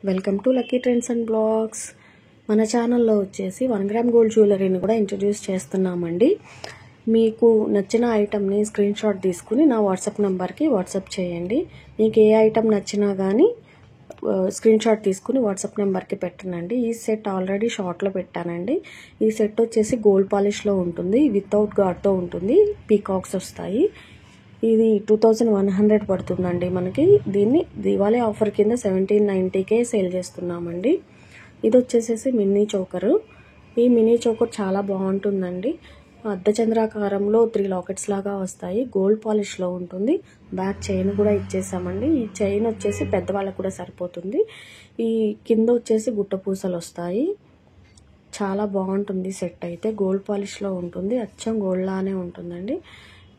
Welcome to lucky trends and blogs. మన ఛానల్లో వచ్చేసి 1 గ్రామ్ గోల్డ్ జ్యువెలరీని కూడా ఇంట్రడ్యూస్ చేస్తున్నామండి. మీకు నచ్చిన ఐటమ్ని స్క్రీన్ షాట్ తీసుకుని నా వాట్సాప్ నెంబర్కి వాట్సాప్ చేయండి. మీకు ఏ ఐటమ్ నచ్చినా కానీ స్క్రీన్ షాట్ తీసుకుని వాట్సాప్ నెంబర్కి పెట్టనండి. ఈ సెట్ ఆల్రెడీ షార్ట్లో పెట్టానండి. ఈ సెట్ వచ్చేసి గోల్డ్ పాలిష్లో ఉంటుంది, వితౌట్ గాడ్తో ఉంటుంది, పీకాక్స్ వస్తాయి. ఇది 2100 పడుతుందండి మనకి. దీన్ని దివాళీ ఆఫర్ కింద 1790కే సేల్ చేస్తున్నామండి. ఇది వచ్చేసేసి మినీ చోకరు. ఈ మినీ చోకర్ చాలా బాగుంటుందండి. అర్ధచంద్రాకారంలో 3 లాకెట్స్ లాగా వస్తాయి. గోల్డ్ పాలిష్లో ఉంటుంది. బ్యాక్ చైన్ కూడా ఇచ్చేసామండి. ఈ చైన్ వచ్చేసి పెద్దవాళ్ళకు కూడా సరిపోతుంది. ఈ కింద వచ్చేసి గుట్ట పూసలు వస్తాయి. చాలా బాగుంటుంది సెట్ అయితే. గోల్డ్ పాలిష్లో ఉంటుంది, అచ్చం గోల్డ్ లానే ఉంటుందండి.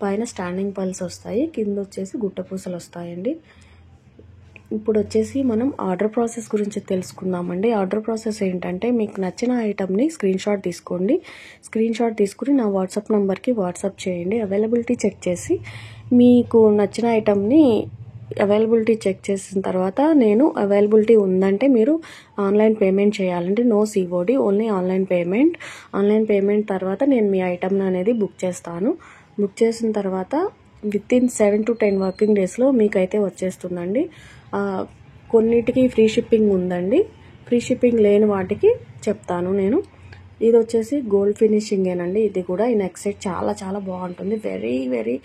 పైన స్టాండింగ్ పల్స్ వస్తాయి, కింద వచ్చేసి గుట్ట పూసలు వస్తాయండి. ఇప్పుడు వచ్చేసి మనం ఆర్డర్ ప్రాసెస్ గురించి తెలుసుకుందామండి. ఆర్డర్ ప్రాసెస్ ఏంటంటే, మీకు నచ్చిన ఐటమ్ని స్క్రీన్ షాట్ తీసుకోండి. స్క్రీన్ షాట్ తీసుకుని నా వాట్సాప్ నెంబర్కి వాట్సాప్ చేయండి. అవైలబిలిటీ చెక్ చేసి మీకు నచ్చిన ఐటమ్ని అవైలబిలిటీ చెక్ చేసిన తర్వాత నేను అవైలబిలిటీ ఉందంటే మీరు ఆన్లైన్ పేమెంట్ చేయాలండి. No COD, only online payment. Online payment తర్వాత నేను మీ ఐటమ్ అనేది బుక్ చేస్తాను. బుక్ చేసిన తర్వాత వితిన్ 7 to 10 వర్కింగ్ డేస్లో మీకైతే వచ్చేస్తుందండి. కొన్నిటికి ఫ్రీ షిప్పింగ్ ఉందండి. ఫ్రీ షిప్పింగ్ లేని వాటికి చెప్తాను నేను. ఇది వచ్చేసి గోల్డ్ ఫినిషింగేనండి. ఇది కూడా ఈ నెక్ సెట్ చాలా చాలా బాగుంటుంది. వెరీ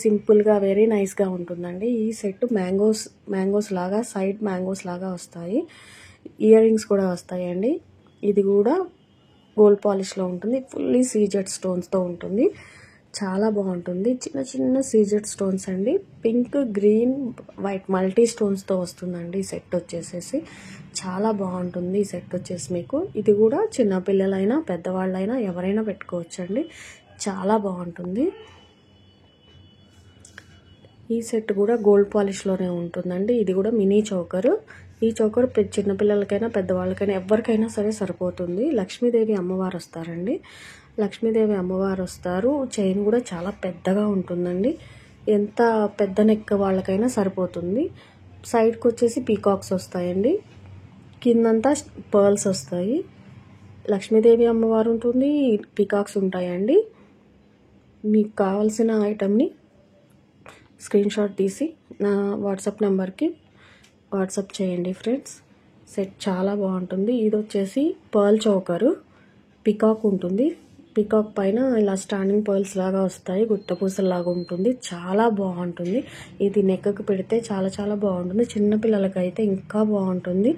సింపుల్గా వెరీ నైస్గా ఉంటుందండి. ఈ సెట్ మ్యాంగోస్ లాగా, సైడ్ మ్యాంగోస్ లాగా వస్తాయి. ఇయర్ రింగ్స్ కూడా వస్తాయండి. ఇది కూడా గోల్డ్ పాలిష్లో ఉంటుంది. ఫుల్లీ సీజెడ్ స్టోన్స్తో ఉంటుంది. చాలా బాగుంటుంది. చిన్న చిన్న సీజెడ్ స్టోన్స్ అండి. పింక్, గ్రీన్, వైట్ మల్టీ స్టోన్స్తో వస్తుందండి ఈ సెట్ వచ్చేసేసి. చాలా బాగుంటుంది ఈ సెట్ వచ్చేసి మీకు. ఇది కూడా చిన్నపిల్లలైనా పెద్దవాళ్ళైనా ఎవరైనా పెట్టుకోవచ్చండి. చాలా బాగుంటుంది. ఈ సెట్ కూడా గోల్డ్ పాలిష్లోనే ఉంటుందండి. ఇది కూడా మినీ చోకరు. ఈ చోకర్ చిన్నపిల్లలకైనా పెద్దవాళ్ళకైనా ఎవరికైనా సరే సరిపోతుంది. లక్ష్మీదేవి అమ్మవారు వస్తారండి. లక్ష్మీదేవి అమ్మవారు వస్తారు. చైన్ కూడా చాలా పెద్దగా ఉంటుందండి. ఎంత పెద్ద నెక్ వాళ్ళకైనా సరిపోతుంది. సైడ్కి వచ్చేసి పీకాక్స్ వస్తాయండి. కిందంతా పర్ల్స్ వస్తాయి. లక్ష్మీదేవి అమ్మవారు ఉంటుంది, పీకాక్స్ ఉంటాయండి. మీకు కావాల్సిన ఐటమ్ని స్క్రీన్ షాట్ తీసి నా వాట్సాప్ నెంబర్కి వాట్సాప్ చేయండి ఫ్రెండ్స్. సెట్ చాలా బాగుంటుంది. ఇది వచ్చేసి పర్ల్ చోకరు, పికాక్ ఉంటుంది. పికాక్ పైన ఇలా స్టాండింగ్ పర్ల్స్ లాగా వస్తాయి, గుట్టపూసల లాగా ఉంటుంది. చాలా బాగుంటుంది. ఇది నెక్కి పెడితే చాలా చాలా బాగుంటుంది. చిన్నపిల్లలకైతే ఇంకా బాగుంటుంది.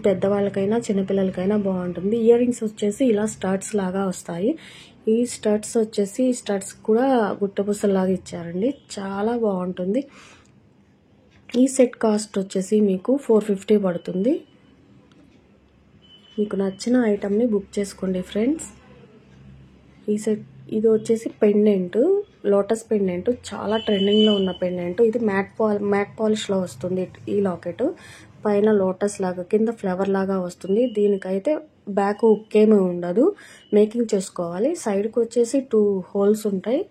పెద్దవాళ్ళకైనా చిన్నపిల్లలకైనా బాగుంటుంది. ఇయర్ రింగ్స్ వచ్చేసి ఇలా స్టడ్స్ లాగా వస్తాయి. ఈ స్టడ్స్ కూడా గుట్టపూసలాగా ఇచ్చారండి. చాలా బాగుంటుంది. ఈ సెట్ కాస్ట్ వచ్చేసి మీకు 450 పడుతుంది. మీకు నచ్చిన ఐటమ్ని బుక్ చేసుకోండి ఫ్రెండ్స్. ఇది వచ్చేసి పెండెంట్, లోటస్ పెండెంట్. చాలా ట్రెండింగ్లో ఉన్న పెండెంట్. ఇది మ్యాట్ పాలిష్లో వస్తుంది. ఈ లాకెట్ పైన లోటస్ లాగా, కింద ఫ్లవర్ లాగా వస్తుంది. దీనికైతే బ్యాక్ ఉక్కేమీ ఉండదు, మేకింగ్ చేసుకోవాలి. సైడ్కి వచ్చేసి 2 హోల్స్ ఉంటాయి.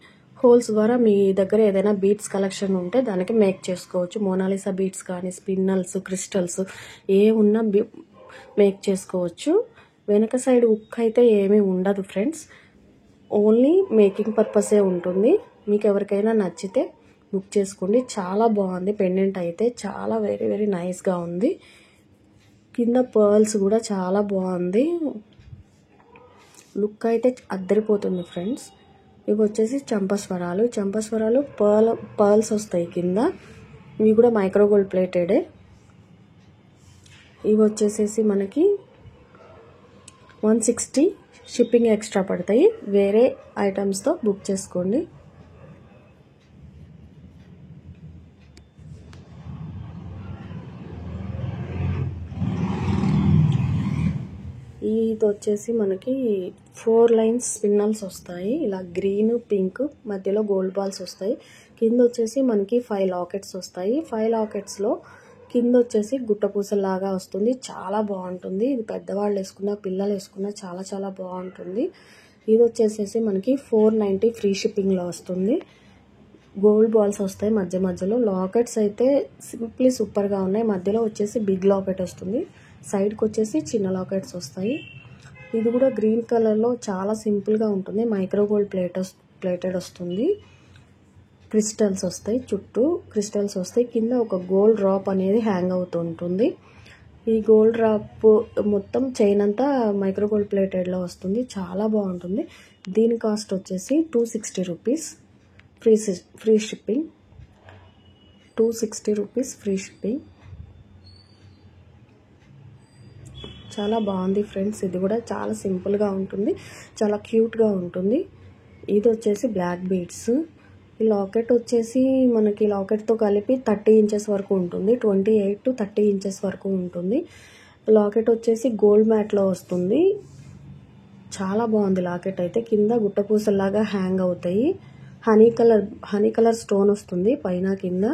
హోల్స్ ద్వారా మీ దగ్గర ఏదైనా బీడ్స్ కలెక్షన్ ఉంటే దానికి మేక్ చేసుకోవచ్చు. మోనాలిసా బీడ్స్ కానీ, స్పిన్నల్స్, క్రిస్టల్స్ ఏ ఉన్నా మేక్ చేసుకోవచ్చు. వెనక సైడ్ ఉక్ అయితే ఏమీ ఉండదు ఫ్రెండ్స్. ఓన్లీ మేకింగ్ పర్పసే ఉంటుంది. మీకు ఎవరికైనా నచ్చితే బుక్ చేసుకోండి. చాలా బాగుంది పెండెంట్ అయితే. చాలా వెరీ నైస్గా ఉంది. కింద పర్ల్స్ కూడా చాలా బాగుంది. లుక్ అయితే అద్దరిపోతుంది ఫ్రెండ్స్. ఇవి వచ్చేసి చంపస్వరాలు పర్ల్స్ వస్తాయి కింద. ఇవి కూడా మైక్రో గోల్డ్ ప్లేటెడే. ఇవి వచ్చేసేసి మనకి 160 షిప్పింగ్ ఎక్స్ట్రా పడతాయి. వేరే ఐటమ్స్తో బుక్ చేసుకోండి. ఇది వచ్చేసి మనకి 4 లైన్స్ స్పిన్నల్స్ వస్తాయి. ఇలా గ్రీన్, పింక్, మధ్యలో గోల్డ్ బాల్స్ వస్తాయి. కింద వచ్చేసి మనకి 5 లాకెట్స్ వస్తాయి. 5 లాకెట్స్లో కింద వచ్చేసి గుట్టపూసలాగా వస్తుంది. చాలా బాగుంటుంది. ఇది పెద్దవాళ్ళు వేసుకున్నా, పిల్లలు వేసుకున్నా చాలా చాలా బాగుంటుంది. ఇది వచ్చేసేసి మనకి 490 ఫ్రీ షిప్పింగ్లో వస్తుంది. గోల్డ్ బాల్స్ వస్తాయి మధ్య మధ్యలో. లాకెట్స్ అయితే సింప్లీ సూపర్గా ఉన్నాయి. మధ్యలో వచ్చేసి బిగ్ లాకెట్ వస్తుంది, సైడ్కి వచ్చేసి చిన్న లాకెట్స్ వస్తాయి. ఇది కూడా గ్రీన్ కలర్లో చాలా సింపుల్గా ఉంటుంది. మైక్రో గోల్డ్ ప్లేటెడ్ వస్తుంది. క్రిస్టల్స్ వస్తాయి, చుట్టూ క్రిస్టల్స్ వస్తాయి. కింద ఒక గోల్డ్ డ్రాప్ అనేది హ్యాంగ్ అవుతూ ఉంటుంది. ఈ గోల్డ్ డ్రాప్ మొత్తం చైన్ అంతా మైక్రో గోల్డ్ ప్లేటెడ్లో వస్తుంది. చాలా బాగుంటుంది. దీని కాస్ట్ వచ్చేసి 260 rupees free shipping. 260 rupees free shipping. చాలా బాగుంది ఫ్రెండ్స్. ఇది కూడా చాలా సింపుల్గా ఉంటుంది, చాలా క్యూట్గా ఉంటుంది. ఇది వచ్చేసి బ్లాక్ బీడ్స్. ఈ లాకెట్ వచ్చేసి మనకి లాకెట్తో కలిపి 30 ఇంచెస్ వరకు ఉంటుంది. 28 to 30 ఇంచెస్ వరకు ఉంటుంది. లాకెట్ వచ్చేసి గోల్డ్ మ్యాట్లో వస్తుంది. చాలా బాగుంది లాకెట్ అయితే. కింద గుట్టపూసలాగా హ్యాంగ్ అవుతాయి. హనీ కలర్ స్టోన్ వస్తుంది పైన కింద.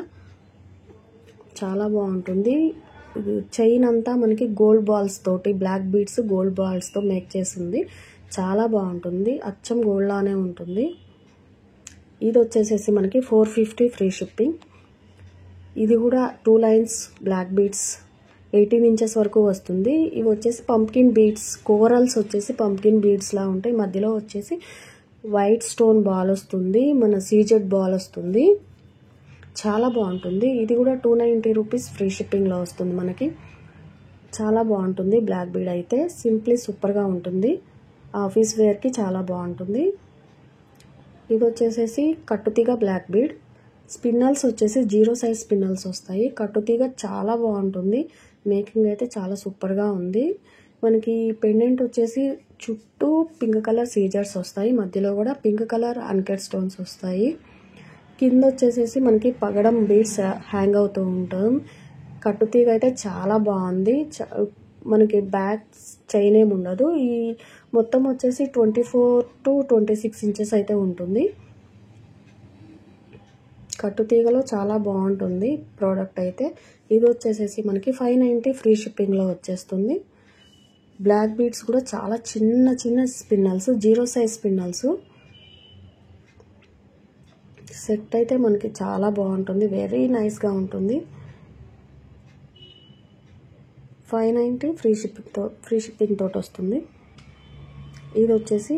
చాలా బాగుంటుంది. చైన్ అంతా మనకి గోల్డ్ బాల్స్ తోటి, బ్లాక్ బీడ్స్ గోల్డ్ బాల్స్తో మేక్ చేసింది. చాలా బాగుంటుంది, అచ్చం గోల్డ్ లానే ఉంటుంది. ఇది వచ్చేసేసి మనకి 450 ఫ్రీ షిప్పింగ్. ఇది కూడా 2 లైన్స్ బ్లాక్ బీడ్స్ 18 ఇంచెస్ వరకు వస్తుంది. ఇవి వచ్చేసి పంప్కిన్ బీడ్స్, కోరల్స్ వచ్చేసి పంప్కిన్ బీడ్స్లా ఉంటాయి. మధ్యలో వచ్చేసి వైట్ స్టోన్ బాల్ వస్తుంది, మన సీజెడ్ బాల్ వస్తుంది. చాలా బాగుంటుంది. ఇది కూడా 290 రూపీస్ ఫ్రీ షిప్పింగ్లో వస్తుంది మనకి. చాలా బాగుంటుంది బ్లాక్ బీడ్ అయితే. సింప్లీ సూపర్గా ఉంటుంది. ఆఫీస్ వేర్కి చాలా బాగుంటుంది. ఇది వచ్చేసేసి కట్టుతీగ బ్లాక్ బీడ్. స్పిన్నల్స్ వచ్చేసి 0 సైజ్ స్పిన్నల్స్ వస్తాయి. కట్టుతీగ చాలా బాగుంటుంది. మేకింగ్ అయితే చాలా సూపర్గా ఉంది. మనకి పెండెంట్ వచ్చేసి చుట్టూ పింక్ కలర్ సీజర్స్ వస్తాయి. మధ్యలో కూడా పింక్ కలర్ అన్కట్ స్టోన్స్ వస్తాయి. కింద వచ్చేసేసి మనకి పగడం బీడ్స్ హ్యాంగ్ అవుతూ ఉంటాం. కట్టుతీగ అయితే చాలా బాగుంది. మనకి బ్యాక్ చైన్ ఏమి ఉండదు. ఈ మొత్తం వచ్చేసి 24 to 26 ఇంచెస్ అయితే ఉంటుంది. కట్టుతీగలో చాలా బాగుంటుంది ప్రోడక్ట్ అయితే. ఇది వచ్చేసేసి మనకి 590 ఫ్రీ షిప్పింగ్లో వచ్చేస్తుంది. బ్లాక్ బీడ్స్ కూడా చాలా చిన్న చిన్న స్పిన్నల్స్, 0 సైజ్ స్పిన్నల్స్. సెట్ అయితే మనకి చాలా బాగుంటుంది, వెరీ నైస్గా ఉంటుంది. 590 ఫ్రీ షిప్పింగ్ తోటి వస్తుంది. ఇది వచ్చేసి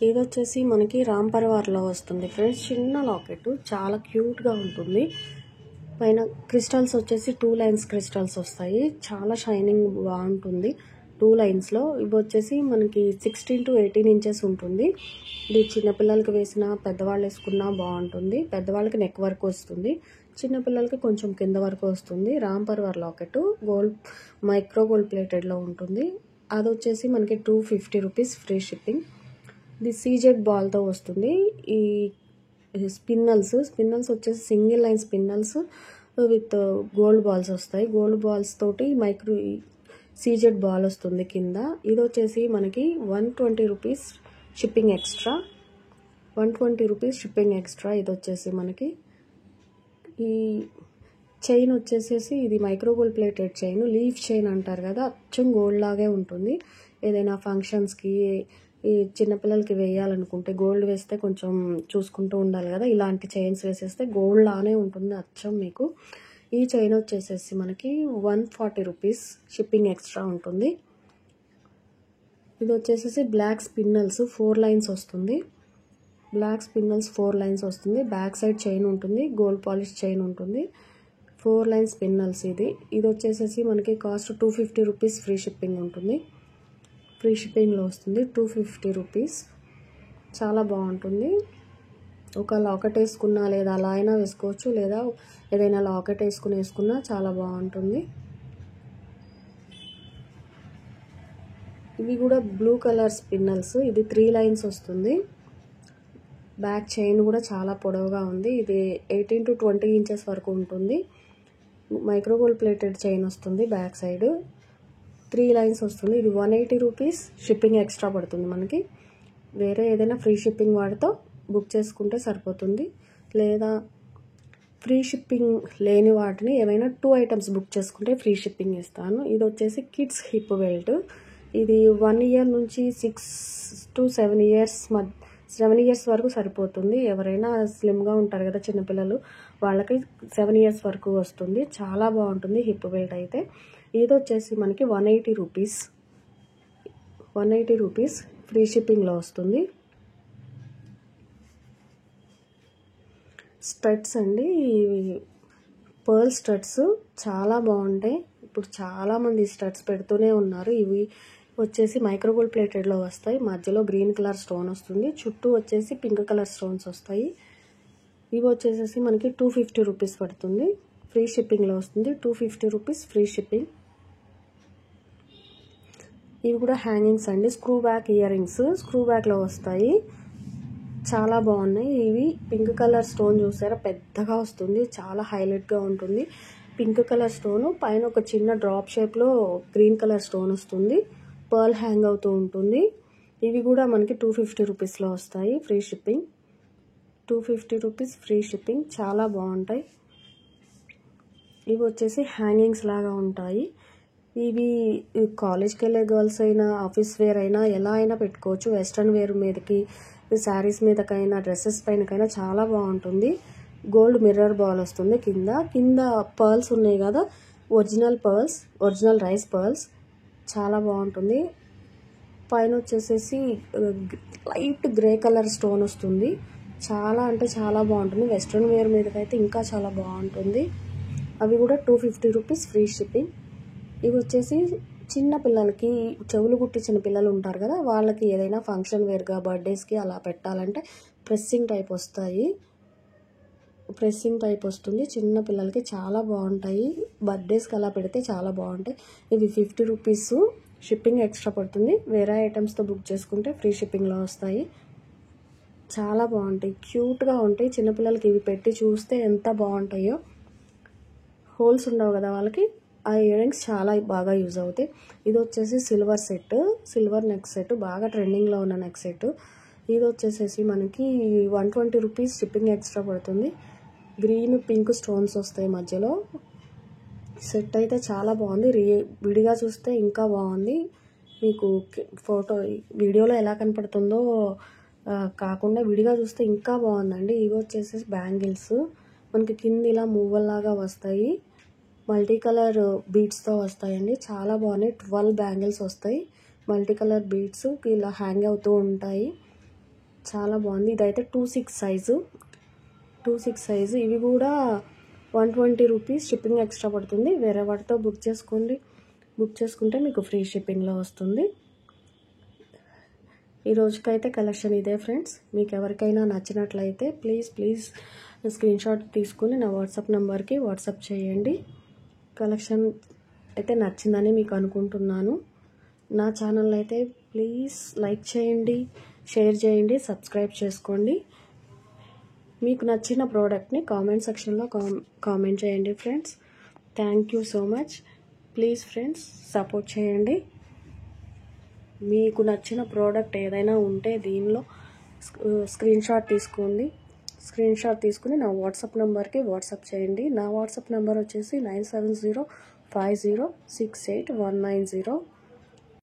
ఇది వచ్చేసి మనకి రామ్ పర్వార్లో వస్తుంది ఫ్రెండ్స్. చిన్న లాకెట్, చాలా క్యూట్గా ఉంటుంది. పైన క్రిస్టల్స్ వచ్చేసి 2 లైన్స్ క్రిస్టల్స్ వస్తాయి. చాలా షైనింగ్ బాగుంటుంది 2 లైన్స్లో. ఇవి వచ్చేసి మనకి 16 to 18 ఇంచెస్ ఉంటుంది. ఇది చిన్నపిల్లలకి వేసినా పెద్దవాళ్ళు వేసుకున్నా బాగుంటుంది. పెద్దవాళ్ళకి నెక్ వరకు వస్తుంది, చిన్నపిల్లలకి కొంచెం కింద వరకు వస్తుంది. Ram Parivar locket micro gold ప్లేటెడ్లో ఉంటుంది. అది వచ్చేసి మనకి 250 రూపీస్ ఫ్రీ షిప్పింగ్. ఇది సీజెడ్ బాల్తో వస్తుంది. ఈ స్పిన్నల్స్ వచ్చేసి సింగిల్ లైన్ స్పిన్నల్స్ విత్ గోల్డ్ బాల్స్ వస్తాయి. గోల్డ్ బాల్స్ తోటి మైక్రో సీజెడ్ బాల్ వస్తుంది కింద. ఇది వచ్చేసి మనకి 120 rupees shipping extra. 120 rupees shipping extra. ఇది వచ్చేసి మనకి ఈ చైన్ వచ్చేసేసి ఇది micro gold plated chain, leaf chain అంటారు కదా, అచ్చం గోల్డ్ లాగే ఉంటుంది. ఏదైనా ఫంక్షన్స్కి ఈ చిన్నపిల్లలకి వేయాలనుకుంటే గోల్డ్ వేస్తే కొంచెం చూసుకుంటూ ఉండాలి కదా, ఇలాంటి చైన్స్ వేసేస్తే గోల్డ్ లానే ఉంటుంది అచ్చం మీకు. ఈ చైన్ వచ్చేసేసి మనకి 140 రూపీస్, షిప్పింగ్ ఎక్స్ట్రా ఉంటుంది. ఇది వచ్చేసేసి బ్లాక్ స్పిన్నల్స్ 4 లైన్స్ వస్తుంది. బ్లాక్ స్పిన్నల్స్ 4 లైన్స్ వస్తుంది. బ్యాక్ సైడ్ చైన్ ఉంటుంది, గోల్డ్ పాలిష్ చైన్ ఉంటుంది. 4 లైన్స్ స్పిన్నల్స్ ఇది వచ్చేసేసి మనకి కాస్ట్ 250 రూపీస్, ఫ్రీ షిప్పింగ్ ఉంటుంది. ఫ్రీ షిప్పింగ్లో వస్తుంది 250 రూపీస్. చాలా బాగుంటుంది. ఒక లాకెట్ వేసుకున్నా లేదా అలా అయినా వేసుకోవచ్చు, లేదా ఏదైనా లాకెట్ వేసుకున్నా చాలా బాగుంటుంది. ఇవి కూడా బ్లూ కలర్ స్పిన్నల్స్. ఇది 3 లైన్స్ వస్తుంది. బ్యాక్ చైన్ కూడా చాలా పొడవుగా ఉంది. ఇది 18 to 20 ఇంచెస్ వరకు ఉంటుంది. మైక్రో గోల్డ్ ప్లేటెడ్ చైన్ వస్తుంది. బ్యాక్ సైడ్ 3 లైన్స్ వస్తుంది. ఇది 180 రూపీస్, షిప్పింగ్ ఎక్స్ట్రా పడుతుంది మనకి. వేరే ఏదైనా ఫ్రీ షిప్పింగ్ వాటితో బుక్ చేసుకుంటే సరిపోతుంది, లేదా ఫ్రీ షిప్పింగ్ లేని వాటిని ఏమైనా 2 ఐటమ్స్ బుక్ చేసుకుంటే ఫ్రీ షిప్పింగ్ ఇస్తాను. ఇది వచ్చేసి కిడ్స్ హిప్ బెల్ట్. ఇది 1 ఇయర్ నుంచి 6 to 7 ఇయర్స్ 7 ఇయర్స్ వరకు సరిపోతుంది. ఎవరైనా స్లిమ్గా ఉంటారు కదా చిన్నపిల్లలు, వాళ్ళకి 7 ఇయర్స్ వరకు వస్తుంది. చాలా బాగుంటుంది హిప్ బెల్ట్ అయితే. ఇది వచ్చేసి మనకి 180 రూపీస్, 180 రూపీస్, ఫ్రీ షిప్పింగ్లో వస్తుంది. స్టడ్స్ అండి, పర్ల్ స్టడ్స్ చాలా బాగుంటాయి. ఇప్పుడు చాలామంది స్టడ్స్ పెడుతూనే ఉన్నారు. ఇవి వచ్చేసి మైక్రోగోల్డ్ ప్లేటెడ్లో వస్తాయి. మధ్యలో గ్రీన్ కలర్ స్టోన్ వస్తుంది, చుట్టూ వచ్చేసి పింక్ కలర్ స్టోన్స్ వస్తాయి. ఇవి వచ్చేసేసి మనకి 250 రూపీస్ పడుతుంది. ఫ్రీ షిప్పింగ్లో వస్తుంది. 250 రూపీస్, ఫ్రీ షిప్పింగ్. ఇవి కూడా హ్యాంగింగ్స్ అండి, screw back earrings, screw బ్యాక్లో వస్తాయి. చాలా బాగున్నాయి. ఇవి పింక్ కలర్ స్టోన్ చూసారా, పెద్దగా వస్తుంది, చాలా హైలైట్గా ఉంటుంది. పింక్ కలర్ స్టోన్ పైన ఒక చిన్న డ్రాప్ షేప్లో గ్రీన్ కలర్ స్టోన్ వస్తుంది. పర్ల్ హ్యాంగ్ అవుతూ ఉంటుంది. ఇవి కూడా మనకి 250 రూపీస్లో వస్తాయి. Free shipping. 250 rupees, free shipping. చాలా బాగుంటాయి. ఇవి వచ్చేసి హ్యాంగింగ్స్ లాగా ఉంటాయి. ఇవి కాలేజ్కి వెళ్ళే గర్ల్స్ అయినా, ఆఫీస్ వేర్ అయినా, ఎలా అయినా పెట్టుకోవచ్చు. వెస్ట్రన్ వేర్ మీదకి, శారీస్ మీదకైనా, డ్రెస్సెస్ పైనకైనా చాలా బాగుంటుంది. గోల్డ్ మిర్రర్ బాల్ వస్తుంది. కింద పర్ల్స్ ఉన్నాయి కదా, original pearls, original rice pearls. చాలా బాగుంటుంది. పైన వచ్చేసేసి లైట్ గ్రే కలర్ స్టోన్ వస్తుంది. చాలా అంటే చాలా బాగుంటుంది. వెస్ట్రన్ వేర్ మీదకైతే ఇంకా చాలా బాగుంటుంది. అవి కూడా 250 రూపీస్, ఫ్రీ షిప్పింగ్. ఇవి వచ్చేసి చిన్న పిల్లలకి, చెవులు కుట్టించిన పిల్లలు ఉంటారు కదా, వాళ్ళకి ఏదైనా ఫంక్షన్ వేర్గా, బర్త్డేస్కి అలా పెట్టాలంటే ప్రెస్సింగ్ టైప్ వస్తాయి. ప్రెస్సింగ్ టైప్ వస్తుంది. చిన్న పిల్లలకి చాలా బాగుంటాయి. బర్త్డేస్కి అలా పెడితే చాలా బాగుంటాయి. ఇవి 50 రూపీస్, షిప్పింగ్ ఎక్స్ట్రా పడుతుంది. వేరే ఐటమ్స్తో బుక్ చేసుకుంటే ఫ్రీ షిప్పింగ్లో వస్తాయి. చాలా బాగుంటాయి, క్యూట్గా ఉంటాయి. చిన్నపిల్లలకి ఇవి పెట్టి చూస్తే ఎంత బాగుంటాయో. హోల్స్ ఉండవు కదా వాళ్ళకి, ఆ ఇయర్ రింగ్స్ చాలా బాగా యూజ్ అవుతాయి. ఇది వచ్చేసి silver set, silver neck set, బాగా ట్రెండింగ్లో ఉన్న నెక్ సెట్. ఇది వచ్చేసేసి మనకి 120 రూపీస్, షిప్పింగ్ ఎక్స్ట్రా పడుతుంది. గ్రీన్ పింక్ స్టోన్స్ వస్తాయి మధ్యలో. సెట్ అయితే చాలా బాగుంది. విడిగా చూస్తే ఇంకా బాగుంది. మీకు ఫోటో వీడియోలో ఎలా కనపడుతుందో కాకుండా విడిగా చూస్తే ఇంకా బాగుందండి. ఇవి వచ్చేసి బ్యాంగిల్స్, మనకి కింద ఇలా మూవల్లాగా వస్తాయి. మల్టీ కలర్ బీడ్స్తో వస్తాయండి. చాలా బాగున్నాయి. 12 బ్యాంగిల్స్ వస్తాయి. మల్టీ కలర్ బీడ్స్ ఇలా హ్యాంగ్ అవుతూ ఉంటాయి. చాలా బాగుంది. ఇదైతే 26 సైజు, 26 సైజు. ఇవి కూడా 120 రూపీస్, షిప్పింగ్ ఎక్స్ట్రా పడుతుంది. వేరే వాటితో బుక్ చేసుకోండి. బుక్ చేసుకుంటే మీకు ఫ్రీ షిప్పింగ్లో వస్తుంది. ఈ రోజుకైతే కలెక్షన్ ఇదే ఫ్రెండ్స్. మీకు ఎవరికైనా నచ్చినట్లయితే ప్లీజ్ స్క్రీన్ షాట్ తీసుకుని నా వాట్సాప్ నెంబర్కి వాట్సాప్ చేయండి. కలెక్షన్ అయితే నచ్చిందని మీకు అనుకుంటున్నాను. నా ఛానల్ అయితే ప్లీజ్ లైక్ చేయండి, షేర్ చేయండి, సబ్స్క్రైబ్ చేసుకోండి. మీకు నచ్చిన ప్రోడక్ట్ని కామెంట్ సెక్షన్లో కామెంట్ చేయండి friends. Thank you so much. Please friends support చేయండి. మీకు నచ్చిన ప్రోడక్ట్ ఏదైనా ఉంటే దీనిలో స్క్రీన్ షాట్ తీసుకోండి. స్క్రీన్ షాట్ తీసుకుని నా వాట్సాప్ నెంబర్కి వాట్సాప్ చేయండి. నా వాట్సాప్ నెంబర్ వచ్చేసి 9705068190.